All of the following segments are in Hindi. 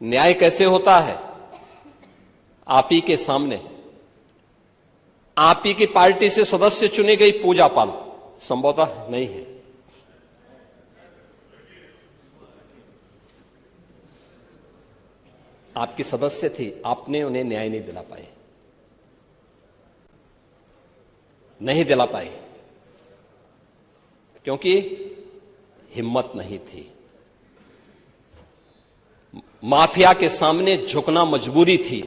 न्याय कैसे होता है? आप ही के सामने आप ही की पार्टी से सदस्य चुनी गई पूजा पाल संभवतः नहीं है। आपकी सदस्य थी, आपने उन्हें न्याय नहीं दिला पाए, नहीं दिला पाए क्योंकि हिम्मत नहीं थी। माफिया के सामने झुकना मजबूरी थी।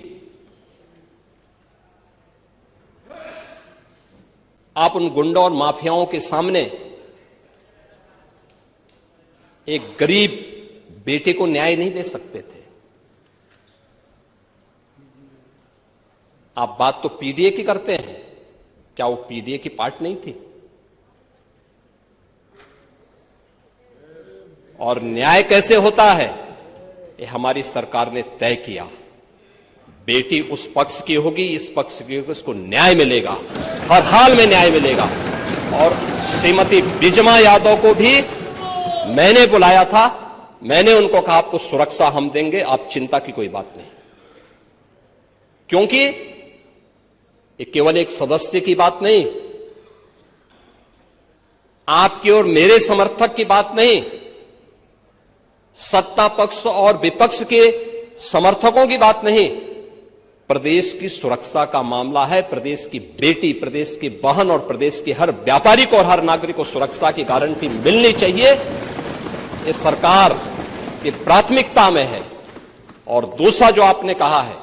आप उन गुंडों और माफियाओं के सामने एक गरीब बेटे को न्याय नहीं दे सकते थे। आप बात तो पीडीए की करते हैं, क्या वो पीडीए की पार्ट नहीं थी? और न्याय कैसे होता है ये हमारी सरकार ने तय किया। बेटी उस पक्ष की होगी, इस पक्ष की होगी, उसको न्याय मिलेगा, हर हाल में न्याय मिलेगा। और श्रीमती बिजमा यादव को भी मैंने बुलाया था, मैंने उनको कहा आपको सुरक्षा हम देंगे, आप चिंता की कोई बात नहीं। क्योंकि ये केवल एक सदस्य की बात नहीं, आपके और मेरे समर्थक की बात नहीं, सत्ता पक्ष और विपक्ष के समर्थकों की बात नहीं, प्रदेश की सुरक्षा का मामला है। प्रदेश की बेटी, प्रदेश की बहन और प्रदेश के हर व्यापारी को और हर नागरिक को सुरक्षा की गारंटी मिलनी चाहिए। ये सरकार की प्राथमिकता में है। और दूसरा जो आपने कहा है,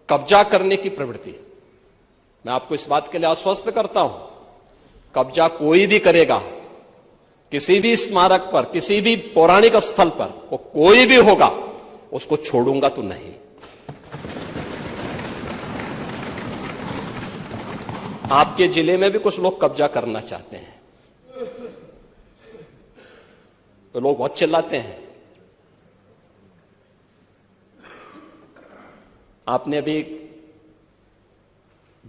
कब्जा करने की प्रवृत्ति, मैं आपको इस बात के लिए आश्वस्त करता हूं, कब्जा कोई भी करेगा, किसी भी स्मारक पर, किसी भी पौराणिक स्थल पर, वो कोई भी होगा, उसको छोड़ूंगा तो नहीं। आपके जिले में भी कुछ लोग कब्जा करना चाहते हैं, तो लोग बहुत चिल्लाते हैं। आपने अभी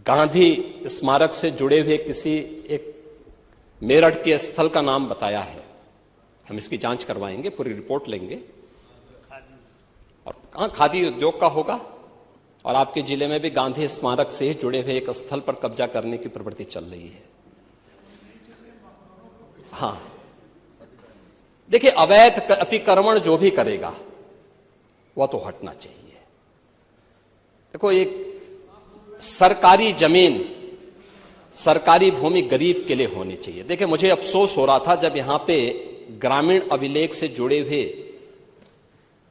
गांधी स्मारक से जुड़े हुए किसी एक मेरठ के स्थल का नाम बताया है। हम इसकी जांच करवाएंगे, पूरी रिपोर्ट लेंगे। और कहां खादी उद्योग का होगा। और आपके जिले में भी गांधी स्मारक से जुड़े हुए एक स्थल पर कब्जा करने की प्रवृत्ति चल रही है। हां, देखिए, अवैध अतिक्रमण जो भी करेगा वह तो हटना चाहिए। देखो, एक सरकारी जमीन, सरकारी भूमि गरीब के लिए होनी चाहिए। देखिए, मुझे अफसोस हो रहा था जब यहां पे ग्रामीण अभिलेख से जुड़े हुए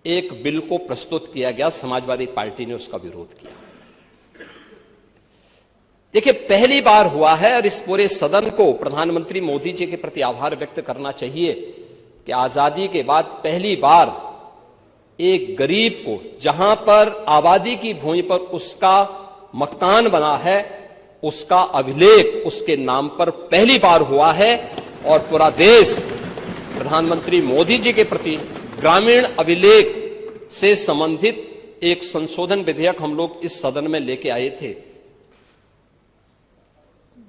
एक बिल को प्रस्तुत किया गया, समाजवादी पार्टी ने उसका विरोध किया। देखिए, पहली बार हुआ है और इस पूरे सदन को प्रधानमंत्री मोदी जी के प्रति आभार व्यक्त करना चाहिए कि आजादी के बाद पहली बार एक गरीब को, जहां पर आबादी की भूमि पर उसका मकान बना है, उसका अभिलेख उसके नाम पर पहली बार हुआ है। और पूरा देश प्रधानमंत्री मोदी जी के प्रति ग्रामीण अभिलेख से संबंधित एक संशोधन विधेयक हम लोग इस सदन में लेके आए थे।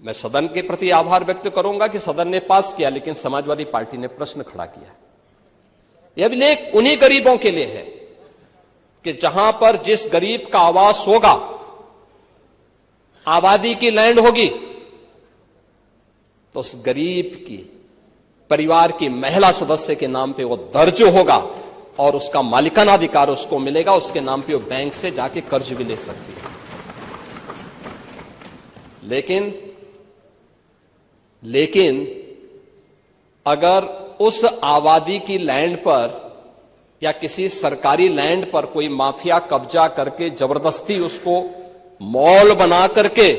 मैं सदन के प्रति आभार व्यक्त करूंगा कि सदन ने पास किया, लेकिन समाजवादी पार्टी ने प्रश्न खड़ा किया। यह अभिलेख उन्हीं गरीबों के लिए है कि जहां पर जिस गरीब का आवास होगा, आबादी की लैंड होगी, तो उस गरीब की परिवार की महिला सदस्य के नाम पे वो दर्ज होगा और उसका मालिकाना अधिकार उसको मिलेगा। उसके नाम पे वो बैंक से जाके कर्ज भी ले सकती है। लेकिन अगर उस आबादी की लैंड पर या किसी सरकारी लैंड पर कोई माफिया कब्जा करके जबरदस्ती उसको मॉल बना करके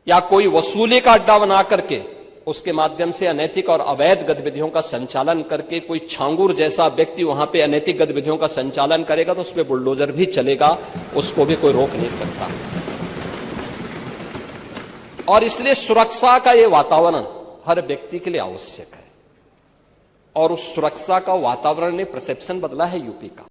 या कोई वसूली का अड्डा बना करके उसके माध्यम से अनैतिक और अवैध गतिविधियों का संचालन करके कोई छांगुर जैसा व्यक्ति वहां पे अनैतिक गतिविधियों का संचालन करेगा, तो उस पर बुलडोजर भी चलेगा, उसको भी कोई रोक नहीं सकता। और इसलिए सुरक्षा का यह वातावरण हर व्यक्ति के लिए आवश्यक है। और उस सुरक्षा का वातावरण ने परसेप्शन बदला है यूपी का।